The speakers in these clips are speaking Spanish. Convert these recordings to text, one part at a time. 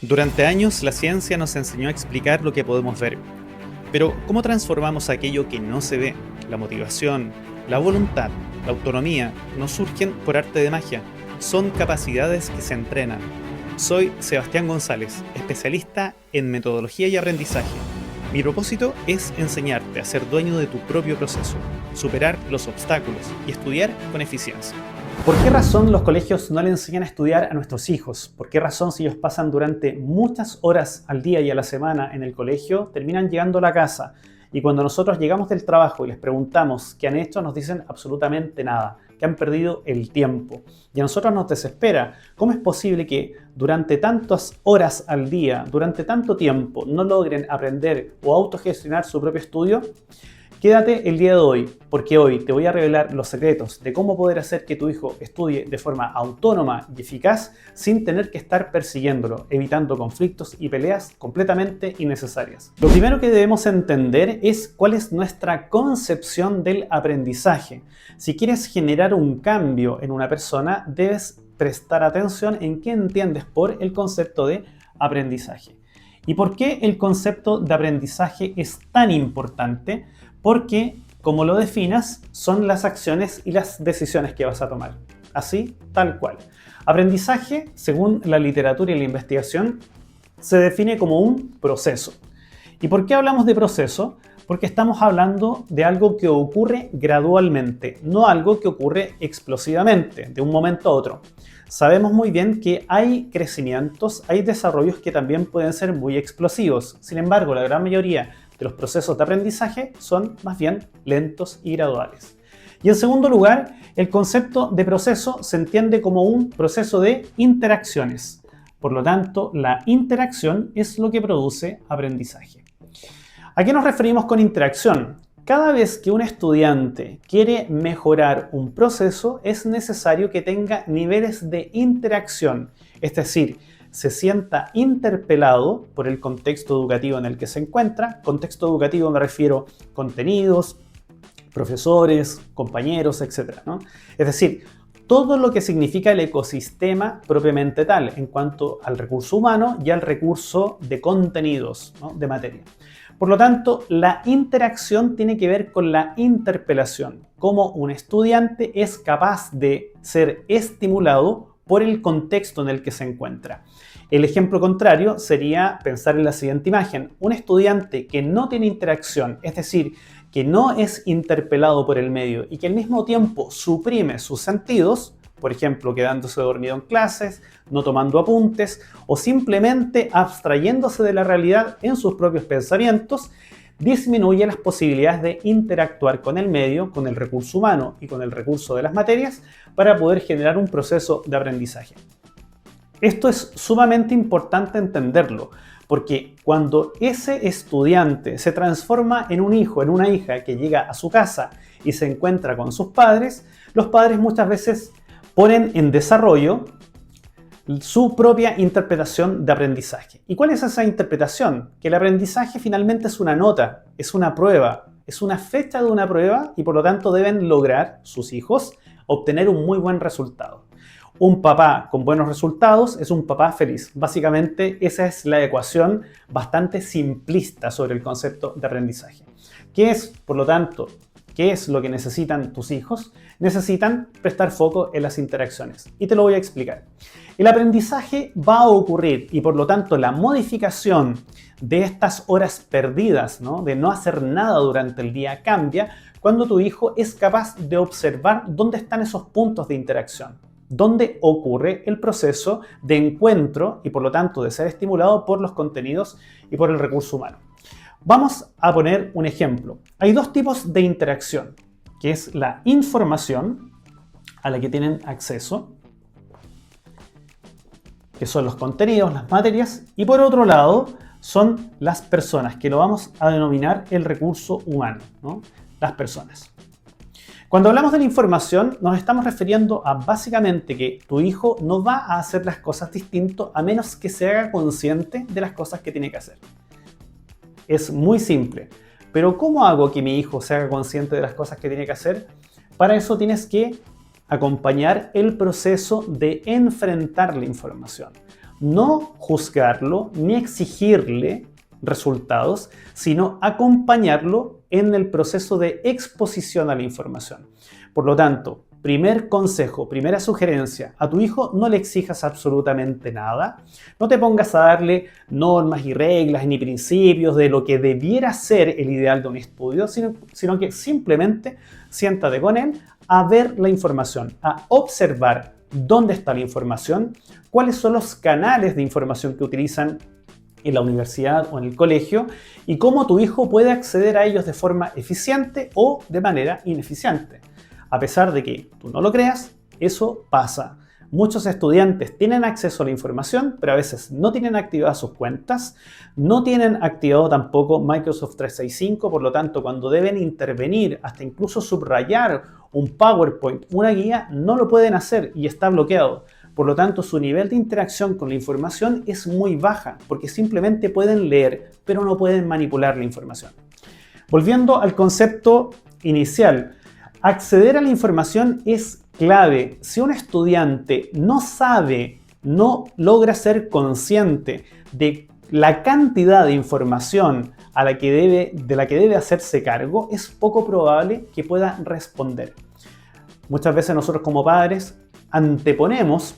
Durante años, la ciencia nos enseñó a explicar lo que podemos ver. Pero, ¿cómo transformamos aquello que no se ve? La motivación, la voluntad, la autonomía, no surgen por arte de magia. Son capacidades que se entrenan. Soy Sebastián González, especialista en metodología y aprendizaje. Mi propósito es enseñarte a ser dueño de tu propio proceso, superar los obstáculos y estudiar con eficiencia. ¿Por qué razón los colegios no le enseñan a estudiar a nuestros hijos? ¿Por qué razón si ellos pasan durante muchas horas al día y a la semana en el colegio, terminan llegando a la casa? Y cuando nosotros llegamos del trabajo y les preguntamos qué han hecho, nos dicen absolutamente nada, que han perdido el tiempo. Y a nosotros nos desespera. ¿Cómo es posible que durante tantas horas al día, durante tanto tiempo, no logren aprender o autogestionar su propio estudio? Quédate el día de hoy, porque hoy te voy a revelar los secretos de cómo poder hacer que tu hijo estudie de forma autónoma y eficaz sin tener que estar persiguiéndolo, evitando conflictos y peleas completamente innecesarias. Lo primero que debemos entender es cuál es nuestra concepción del aprendizaje. Si quieres generar un cambio en una persona, debes prestar atención en qué entiendes por el concepto de aprendizaje. ¿Y por qué el concepto de aprendizaje es tan importante? Porque, como lo definas, son las acciones y las decisiones que vas a tomar. Así, tal cual. Aprendizaje, según la literatura y la investigación, se define como un proceso. ¿Y por qué hablamos de proceso? Porque estamos hablando de algo que ocurre gradualmente, no algo que ocurre explosivamente, de un momento a otro. Sabemos muy bien que hay crecimientos, hay desarrollos que también pueden ser muy explosivos. Sin embargo, la gran mayoría de los procesos de aprendizaje son más bien lentos y graduales. Y en segundo lugar, el concepto de proceso se entiende como un proceso de interacciones. Por lo tanto, la interacción es lo que produce aprendizaje. ¿A qué nos referimos con interacción? Cada vez que un estudiante quiere mejorar un proceso, es necesario que tenga niveles de interacción, es decir, se sienta interpelado por el contexto educativo en el que se encuentra. Contexto educativo me refiero a contenidos, profesores, compañeros, etc., ¿no? Es decir, todo lo que significa el ecosistema propiamente tal, en cuanto al recurso humano y al recurso de contenidos, ¿no?, de materia. Por lo tanto, la interacción tiene que ver con la interpelación, cómo un estudiante es capaz de ser estimulado por el contexto en el que se encuentra. El ejemplo contrario sería pensar en la siguiente imagen. Un estudiante que no tiene interacción, es decir, que no es interpelado por el medio y que al mismo tiempo suprime sus sentidos, por ejemplo, quedándose dormido en clases, no tomando apuntes o simplemente abstrayéndose de la realidad en sus propios pensamientos, disminuye las posibilidades de interactuar con el medio, con el recurso humano y con el recurso de las materias para poder generar un proceso de aprendizaje. Esto es sumamente importante entenderlo, porque cuando ese estudiante se transforma en un hijo, en una hija que llega a su casa y se encuentra con sus padres, los padres muchas veces ponen en desarrollo su propia interpretación de aprendizaje. ¿Y cuál es esa interpretación? Que el aprendizaje finalmente es una nota, es una prueba, es una fecha de una prueba y por lo tanto deben lograr sus hijos obtener un muy buen resultado. Un papá con buenos resultados es un papá feliz. Básicamente esa es la ecuación bastante simplista sobre el concepto de aprendizaje. ¿Qué es, por lo tanto, qué es lo que necesitan tus hijos? Necesitan prestar foco en las interacciones. Y te lo voy a explicar. El aprendizaje va a ocurrir y por lo tanto la modificación de estas horas perdidas, ¿no?, de no hacer nada durante el día, cambia cuando tu hijo es capaz de observar dónde están esos puntos de interacción, dónde ocurre el proceso de encuentro y por lo tanto de ser estimulado por los contenidos y por el recurso humano. Vamos a poner un ejemplo. Hay dos tipos de interacción, que es la información a la que tienen acceso, que son los contenidos, las materias, y por otro lado son las personas, que lo vamos a denominar el recurso humano, ¿no? Las personas. Cuando hablamos de la información, nos estamos refiriendo a básicamente que tu hijo no va a hacer las cosas distinto a menos que se haga consciente de las cosas que tiene que hacer. Es muy simple. Pero ¿cómo hago que mi hijo se haga consciente de las cosas que tiene que hacer? Para eso tienes que acompañar el proceso de enfrentar la información. no juzgarlo ni exigirle resultados, sino acompañarlo en el proceso de exposición a la información. Por lo tanto, primer consejo, primera sugerencia, a tu hijo no le exijas absolutamente nada, no te pongas a darle normas y reglas ni principios de lo que debiera ser el ideal de un estudio, sino que simplemente siéntate con él a ver la información, a observar dónde está la información, cuáles son los canales de información que utilizan en la universidad o en el colegio y cómo tu hijo puede acceder a ellos de forma eficiente o de manera ineficiente. A pesar de que tú no lo creas, eso pasa. Muchos estudiantes tienen acceso a la información, pero a veces no tienen activadas sus cuentas, no tienen activado tampoco Microsoft 365, por lo tanto, cuando deben intervenir, hasta incluso subrayar un PowerPoint, una guía, no lo pueden hacer y está bloqueado. Por lo tanto, su nivel de interacción con la información es muy baja, porque simplemente pueden leer, pero no pueden manipular la información. Volviendo al concepto inicial, acceder a la información es clave. Si un estudiante no sabe, no logra ser consciente de la cantidad de información de la que debe hacerse cargo, es poco probable que pueda responder. Muchas veces nosotros como padres anteponemos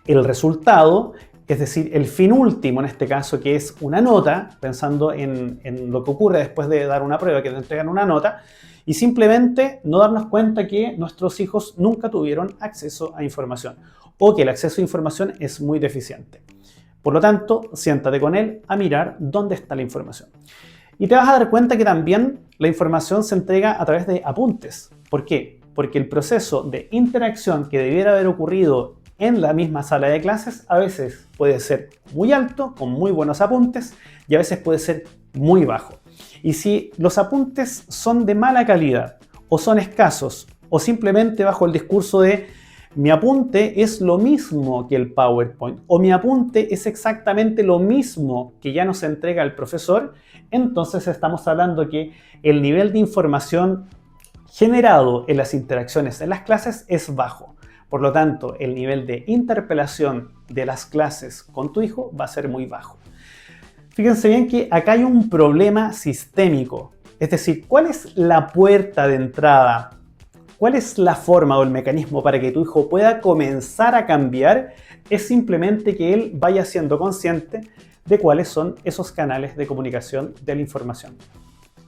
el resultado, es decir, el fin último en este caso, que es una nota, pensando en lo que ocurre después de dar una prueba, que te entregan una nota, y simplemente no darnos cuenta que nuestros hijos nunca tuvieron acceso a información o que el acceso a información es muy deficiente. Por lo tanto, siéntate con él a mirar dónde está la información. Y te vas a dar cuenta que también la información se entrega a través de apuntes. ¿Por qué? Porque el proceso de interacción que debiera haber ocurrido en la misma sala de clases a veces puede ser muy alto, con muy buenos apuntes, y a veces puede ser muy bajo. Y si los apuntes son de mala calidad, o son escasos, o simplemente bajo el discurso de mi apunte es lo mismo que el PowerPoint, o mi apunte es exactamente lo mismo que ya nos entrega el profesor, entonces estamos hablando que el nivel de información generado en las interacciones en las clases es bajo. Por lo tanto, el nivel de interpelación de las clases con tu hijo va a ser muy bajo. Fíjense bien que acá hay un problema sistémico. Es decir, ¿cuál es la puerta de entrada? ¿Cuál es la forma o el mecanismo para que tu hijo pueda comenzar a cambiar? Es simplemente que él vaya siendo consciente de cuáles son esos canales de comunicación de la información.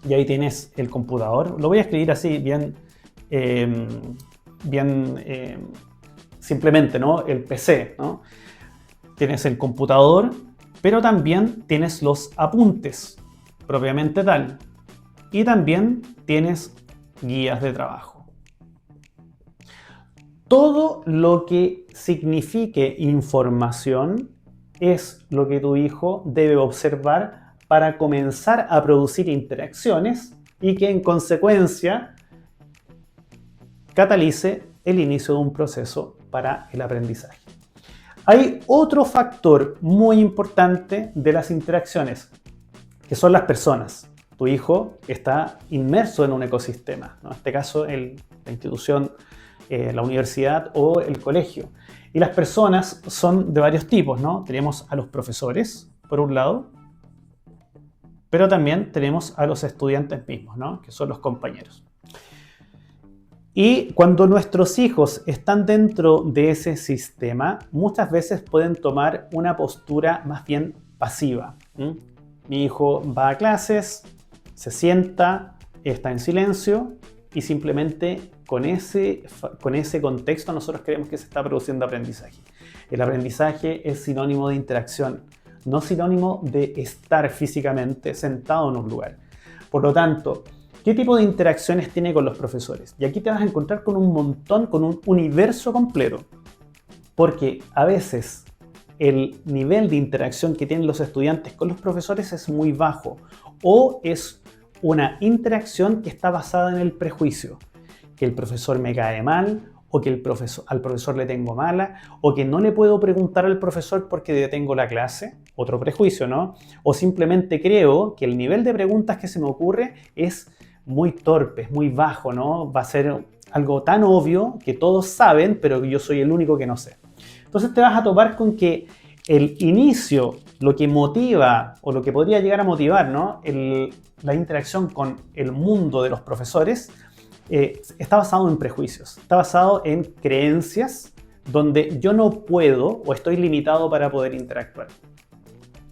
Y ahí tienes el computador. Lo voy a escribir así bien simplemente, ¿no? El PC, ¿no? Tienes el computador, pero también tienes los apuntes, propiamente tal. Y también tienes guías de trabajo. Todo lo que signifique información es lo que tu hijo debe observar para comenzar a producir interacciones y que en consecuencia catalice el inicio de un proceso para el aprendizaje. Hay otro factor muy importante de las interacciones, que son las personas. Tu hijo está inmerso en un ecosistema, ¿no? En este caso la institución, la universidad o el colegio. Y las personas son de varios tipos, ¿no? Tenemos a los profesores, por un lado, pero también tenemos a los estudiantes mismos, ¿no? Que son los compañeros. Y cuando nuestros hijos están dentro de ese sistema, muchas veces pueden tomar una postura más bien pasiva. Mi hijo va a clases, se sienta, está en silencio y simplemente con ese contexto nosotros creemos que se está produciendo aprendizaje. El aprendizaje es sinónimo de interacción, no sinónimo de estar físicamente sentado en un lugar. Por lo tanto, ¿qué tipo de interacciones tiene con los profesores? Y aquí te vas a encontrar con un montón, con un universo completo. Porque a veces el nivel de interacción que tienen los estudiantes con los profesores es muy bajo. O es una interacción que está basada en el prejuicio. Que el profesor me cae mal, o que al profesor le tengo mala, o que no le puedo preguntar al profesor porque detengo la clase. Otro prejuicio, ¿no? O simplemente creo que el nivel de preguntas que se me ocurre es muy torpe, es muy bajo, ¿no? Va a ser algo tan obvio que todos saben, pero yo soy el único que no sé. Entonces te vas a topar con que el inicio, lo que motiva o lo que podría llegar a motivar, ¿no? La interacción con el mundo de los profesores está basado en prejuicios, está basado en creencias donde yo no puedo o estoy limitado para poder interactuar.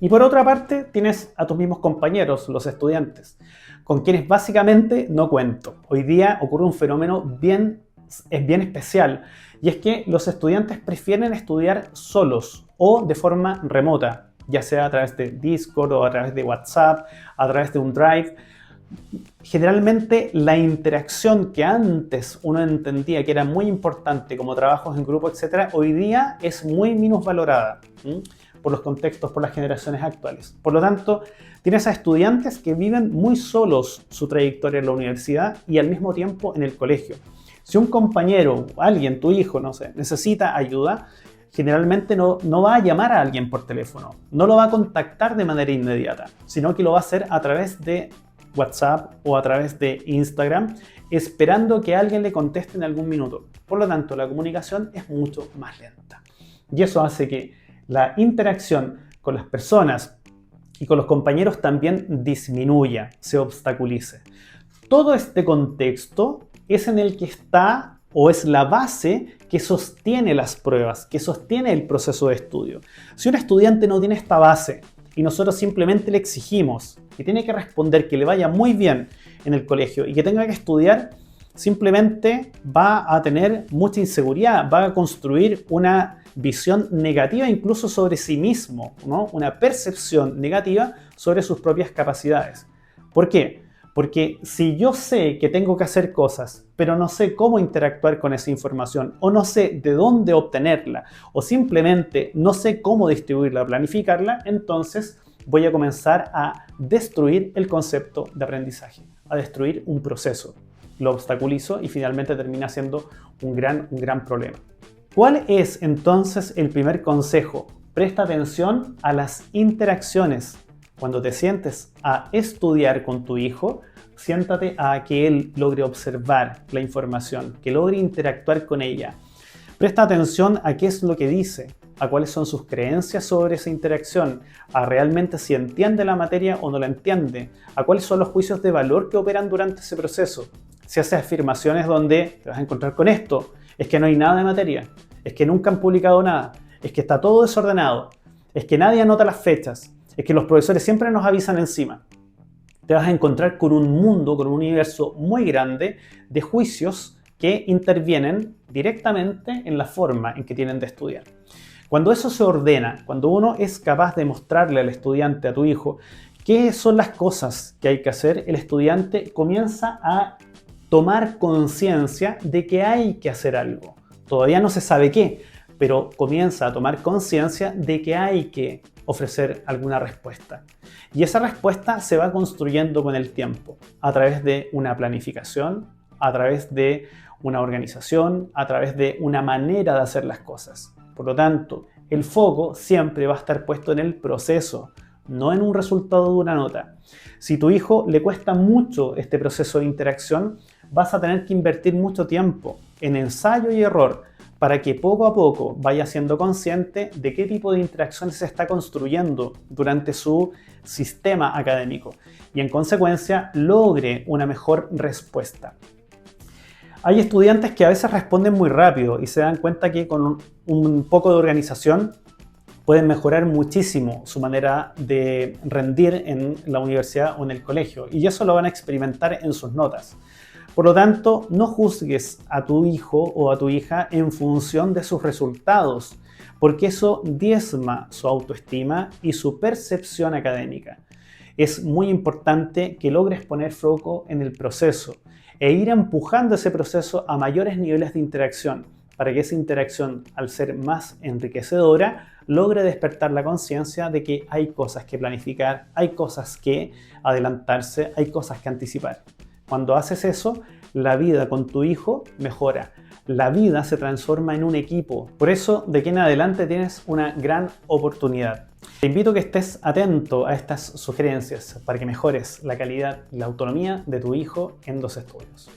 Y por otra parte, tienes a tus mismos compañeros, los estudiantes, con quienes básicamente no cuento. Hoy día ocurre un fenómeno bien especial, y es que los estudiantes prefieren estudiar solos o de forma remota, ya sea a través de Discord o a través de WhatsApp, a través de un Drive. Generalmente la interacción que antes uno entendía que era muy importante como trabajos en grupo, etc., hoy día es muy minusvalorada por los contextos, por las generaciones actuales. Por lo tanto, tienes a estudiantes que viven muy solos su trayectoria en la universidad y al mismo tiempo en el colegio. Si un compañero, alguien, tu hijo, no sé, necesita ayuda, generalmente no va a llamar a alguien por teléfono, no lo va a contactar de manera inmediata, sino que lo va a hacer a través de WhatsApp o a través de Instagram, esperando que alguien le conteste en algún minuto. Por lo tanto, la comunicación es mucho más lenta. Y eso hace que la interacción con las personas y con los compañeros también disminuya, se obstaculice. Todo este contexto es en el que está o es la base que sostiene las pruebas, que sostiene el proceso de estudio. Si un estudiante no tiene esta base y nosotros simplemente le exigimos que tiene que responder, que le vaya muy bien en el colegio y que tenga que estudiar, simplemente va a tener mucha inseguridad, va a construir una visión negativa incluso sobre sí mismo, ¿no? Una percepción negativa sobre sus propias capacidades. ¿Por qué? Porque si yo sé que tengo que hacer cosas, pero no sé cómo interactuar con esa información, o no sé de dónde obtenerla, o simplemente no sé cómo distribuirla, planificarla, entonces voy a comenzar a destruir el concepto de aprendizaje, a destruir un proceso. Lo obstaculizo y finalmente termina siendo un gran problema. ¿Cuál es entonces el primer consejo? Presta atención a las interacciones. Cuando te sientes a estudiar con tu hijo, siéntate a que él logre observar la información, que logre interactuar con ella. Presta atención a qué es lo que dice, a cuáles son sus creencias sobre esa interacción, a realmente si entiende la materia o no la entiende, a cuáles son los juicios de valor que operan durante ese proceso. Si hace afirmaciones donde te vas a encontrar con esto, es que no hay nada de materia, es que nunca han publicado nada, es que está todo desordenado, es que nadie anota las fechas, es que los profesores siempre nos avisan encima. Te vas a encontrar con un mundo, con un universo muy grande de juicios que intervienen directamente en la forma en que tienen de estudiar. Cuando eso se ordena, cuando uno es capaz de mostrarle al estudiante, a tu hijo, qué son las cosas que hay que hacer, el estudiante comienza a tomar conciencia de que hay que hacer algo. Todavía no se sabe qué, pero comienza a tomar conciencia de que hay que ofrecer alguna respuesta. Y esa respuesta se va construyendo con el tiempo, a través de una planificación, a través de una organización, a través de una manera de hacer las cosas. Por lo tanto, el foco siempre va a estar puesto en el proceso, no en un resultado de una nota. Si a tu hijo le cuesta mucho este proceso de interacción, vas a tener que invertir mucho tiempo en ensayo y error para que poco a poco vaya siendo consciente de qué tipo de interacciones se está construyendo durante su sistema académico y en consecuencia logre una mejor respuesta. Hay estudiantes que a veces responden muy rápido y se dan cuenta que con un poco de organización pueden mejorar muchísimo su manera de rendir en la universidad o en el colegio, y eso lo van a experimentar en sus notas. Por lo tanto, no juzgues a tu hijo o a tu hija en función de sus resultados, porque eso diezma su autoestima y su percepción académica. Es muy importante que logres poner foco en el proceso e ir empujando ese proceso a mayores niveles de interacción, para que esa interacción, al ser más enriquecedora, logre despertar la conciencia de que hay cosas que planificar, hay cosas que adelantarse, hay cosas que anticipar. Cuando haces eso, la vida con tu hijo mejora. La vida se transforma en un equipo. Por eso, de aquí en adelante tienes una gran oportunidad. Te invito a que estés atento a estas sugerencias para que mejores la calidad y la autonomía de tu hijo en los estudios.